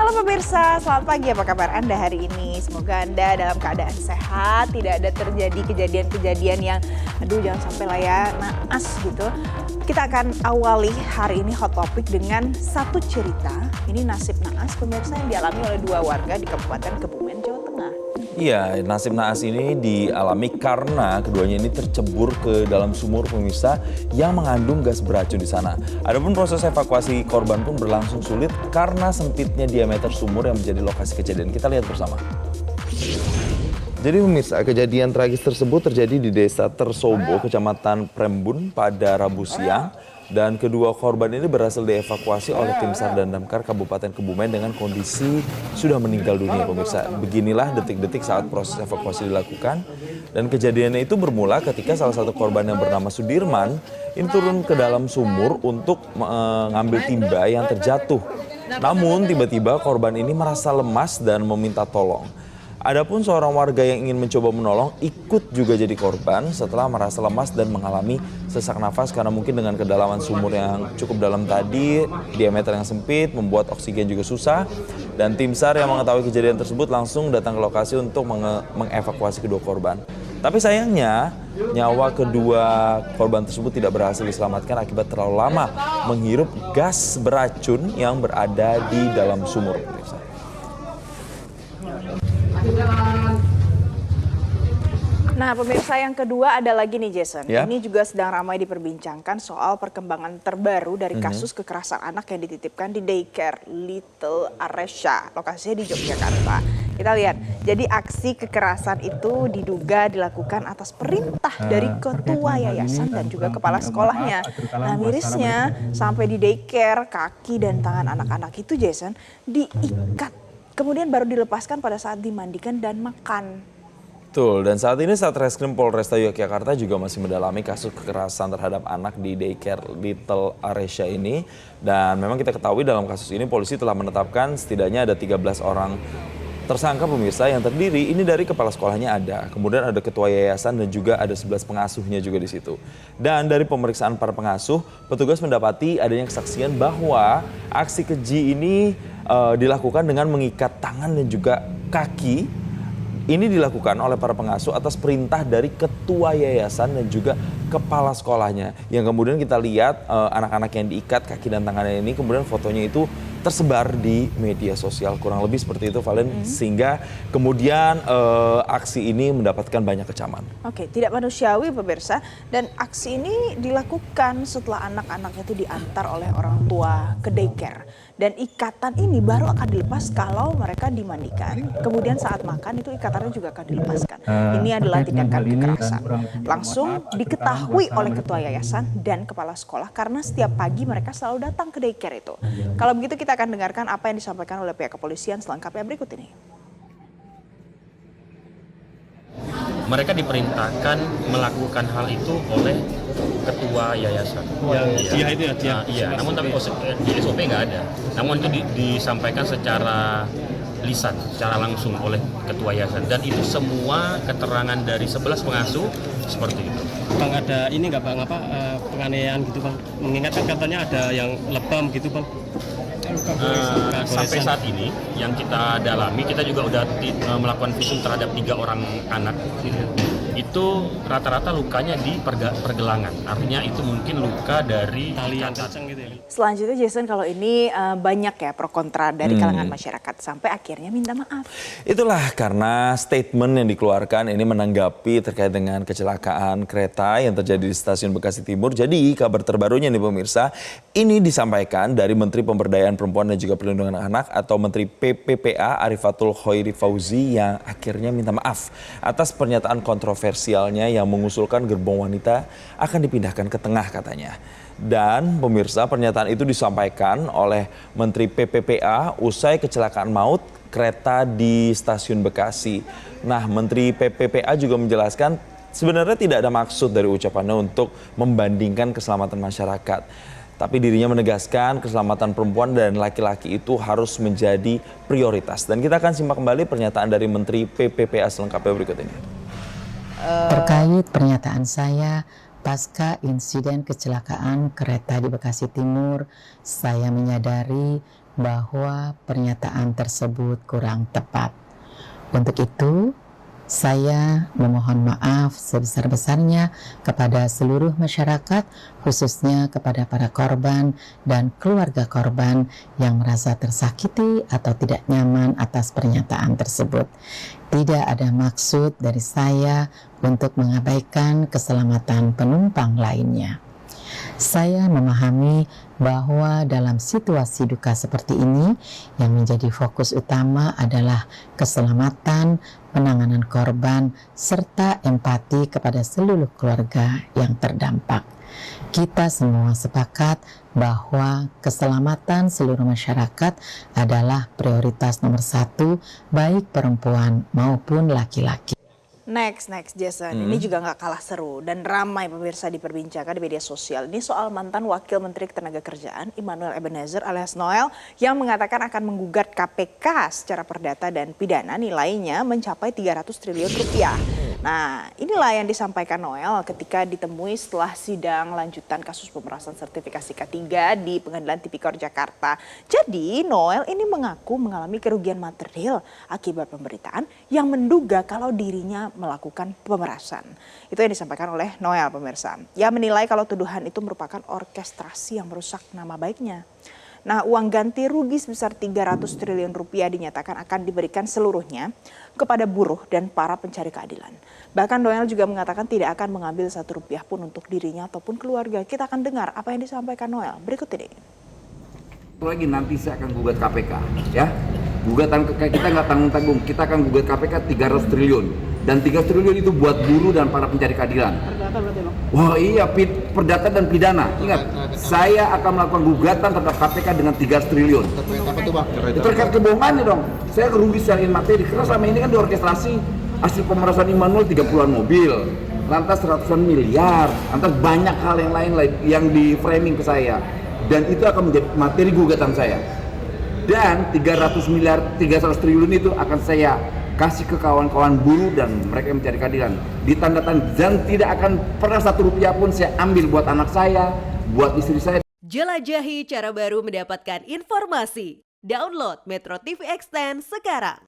Halo pemirsa, selamat pagi. Apa kabar Anda hari ini? Semoga Anda dalam keadaan sehat, tidak ada terjadi kejadian-kejadian yang jangan sampai lah ya, naas gitu. Kita akan awali hari ini hot topic dengan satu cerita. Ini nasib naas pemirsa yang dialami oleh dua warga di Kabupaten Kebumen, Jawa Tengah. Iya, nasib naas ini dialami karena keduanya ini tercebur ke dalam sumur pemirsa yang mengandung gas beracun di sana. Adapun proses evakuasi korban pun berlangsung sulit karena sempitnya diameter sumur yang menjadi lokasi kejadian. Kita lihat bersama. Jadi pemirsa, kejadian tragis tersebut terjadi di Desa Tersobo, Kecamatan Prembun pada Rabu siang. Dan kedua korban ini berhasil dievakuasi oleh tim SAR dan Damkar Kabupaten Kebumen dengan kondisi sudah meninggal dunia pemirsa. Beginilah detik-detik saat proses evakuasi dilakukan. Dan kejadiannya itu bermula ketika salah satu korban yang bernama Sudirman ini turun ke dalam sumur untuk mengambil timba yang terjatuh. Namun tiba-tiba korban ini merasa lemas dan meminta tolong. Adapun seorang warga yang ingin mencoba menolong ikut juga jadi korban setelah merasa lemas dan mengalami sesak nafas karena mungkin dengan kedalaman sumur yang cukup dalam tadi, diameter yang sempit, membuat oksigen juga susah. Dan tim SAR yang mengetahui kejadian tersebut langsung datang ke lokasi untuk mengevakuasi kedua korban. Tapi sayangnya nyawa kedua korban tersebut tidak berhasil diselamatkan akibat terlalu lama menghirup gas beracun yang berada di dalam sumur. Nah pemirsa, yang kedua ada lagi nih Jason. Ya? Ini juga sedang ramai diperbincangkan soal perkembangan terbaru dari kasus kekerasan anak yang dititipkan di daycare Little Aresha, lokasinya di Yogyakarta. Kita lihat, jadi aksi kekerasan itu diduga dilakukan atas perintah dari ketua yayasan dan juga kepala sekolahnya. Nah mirisnya sampai di daycare kaki dan tangan anak-anak itu Jason diikat. Kemudian baru dilepaskan pada saat dimandikan dan makan. Betul, dan saat ini Satreskrim Polresta Yogyakarta juga masih mendalami kasus kekerasan terhadap anak di daycare Little Aresha ini. Dan memang kita ketahui dalam kasus ini polisi telah menetapkan setidaknya ada 13 orang tersangka pemirsa yang terdiri ini dari kepala sekolahnya ada. Kemudian ada ketua yayasan dan juga ada 11 pengasuhnya juga di situ. Dan dari pemeriksaan para pengasuh, petugas mendapati adanya kesaksian bahwa aksi keji ini dilakukan dengan mengikat tangan dan juga kaki. Ini dilakukan oleh para pengasuh atas perintah dari ketua yayasan dan juga kepala sekolahnya. Yang kemudian kita lihat anak-anak yang diikat kaki dan tangannya ini, kemudian fotonya itu tersebar di media sosial. Kurang lebih seperti itu Valen, sehingga kemudian aksi ini mendapatkan banyak kecaman. Oke, tidak manusiawi pemirsa. Dan aksi ini dilakukan setelah anak-anaknya itu diantar oleh orang tua ke daycare. Dan ikatan ini baru akan dilepas kalau mereka dimandikan. Kemudian saat makan itu ikatannya juga akan dilepaskan. Ini adalah tindakan kekerasan. Langsung diketahui oleh ketua yayasan dan kepala sekolah karena setiap pagi mereka selalu datang ke daycare itu. Kalau begitu kita akan dengarkan apa yang disampaikan oleh pihak kepolisian selengkapnya berikut ini. Mereka diperintahkan melakukan hal itu oleh ketua yayasan. Iya, namun tapi di SOP nggak ada. Namun itu disampaikan secara lisan, secara langsung oleh ketua yayasan. Dan itu semua keterangan dari 11 pengasuh seperti itu. Bang, ada ini nggak Bang, penganiayaan gitu Bang? Mengingat kan katanya ada yang lebam gitu Bang. Sampai saat ini yang kita dalami, kita juga udah melakukan visum terhadap 3 orang anak. Itu rata-rata lukanya di pergelangan, artinya itu mungkin luka dari tali yang kencang gitu ya. Selanjutnya Jason, kalau ini banyak ya pro kontra dari kalangan masyarakat sampai akhirnya minta maaf. Itulah karena statement yang dikeluarkan ini menanggapi terkait dengan kecelakaan kereta yang terjadi di stasiun Bekasi Timur. Jadi kabar terbarunya nih pemirsa, ini disampaikan dari Menteri Pemberdayaan Perempuan dan juga Perlindungan Anak atau Menteri PPPA Arifatul Khoiri Fauzi yang akhirnya minta maaf atas pernyataan kontroversialnya yang mengusulkan gerbong wanita akan dipindahkan ke tengah katanya. Dan pemirsa, pernyataan itu disampaikan oleh Menteri PPPA usai kecelakaan maut kereta di stasiun Bekasi. Nah, Menteri PPPA juga menjelaskan sebenarnya tidak ada maksud dari ucapannya untuk membandingkan keselamatan masyarakat. Tapi dirinya menegaskan keselamatan perempuan dan laki-laki itu harus menjadi prioritas. Dan kita akan simak kembali pernyataan dari Menteri PPPA selengkapnya berikut ini. Terkait pernyataan saya pasca insiden kecelakaan kereta di Bekasi Timur, saya menyadari bahwa pernyataan tersebut kurang tepat. Untuk itu, saya memohon maaf sebesar-besarnya kepada seluruh masyarakat, khususnya kepada para korban dan keluarga korban yang merasa tersakiti atau tidak nyaman atas pernyataan tersebut. Tidak ada maksud dari saya untuk mengabaikan keselamatan penumpang lainnya. Saya memahami bahwa dalam situasi duka seperti ini, yang menjadi fokus utama adalah keselamatan, penanganan korban, serta empati kepada seluruh keluarga yang terdampak. Kita semua sepakat bahwa keselamatan seluruh masyarakat adalah prioritas nomor 1, baik perempuan maupun laki-laki. Next Jason, ini juga nggak kalah seru dan ramai pemirsa diperbincangkan di media sosial. Ini soal mantan Wakil Menteri Ketenagakerjaan Immanuel Ebenezer alias Noel yang mengatakan akan menggugat KPK secara perdata dan pidana, nilainya mencapai 300 triliun rupiah. Nah, inilah yang disampaikan Noel ketika ditemui setelah sidang lanjutan kasus pemerasan sertifikasi K3 di Pengadilan Tipikor Jakarta. Jadi, Noel ini mengaku mengalami kerugian material akibat pemberitaan yang menduga kalau dirinya melakukan pemerasan. Itu yang disampaikan oleh Noel, pemirsa. Ia menilai kalau tuduhan itu merupakan orkestrasi yang merusak nama baiknya. Nah, uang ganti rugi sebesar 300 triliun rupiah dinyatakan akan diberikan seluruhnya kepada buruh dan para pencari keadilan. Bahkan Noel juga mengatakan tidak akan mengambil 1 rupiah pun untuk dirinya ataupun keluarga. Kita akan dengar apa yang disampaikan Noel berikut ini. Lagi nanti saya akan gugat KPK, ya. Gugatan kita nggak tanggung-tanggung, kita akan gugat KPK 300 triliun. Dan 300 triliun itu buat buruh dan para pencari keadilan. Perdata berarti Bang? Wah iya, perdata dan pidana. Ingat, saya akan melakukan gugatan terhadap KPK dengan 300 triliun. Apa tuh Bang? Terkait kebohongannya dong. Saya kerugi secara materi, karena selama ini kan diorkestrasi hasil pemerasan Immanuel 30-an mobil. Lantas ratusan miliar, lantas banyak hal yang lain yang di framing ke saya. Dan itu akan menjadi materi gugatan saya. Dan 300 triliun itu akan saya kasih ke kawan-kawan buruh dan mereka yang mencari keadilan. Ditandatangan dan tidak akan pernah 1 rupiah pun saya ambil buat anak saya, buat istri saya. Jelajahi cara baru mendapatkan informasi. Download Metro TV Extend sekarang.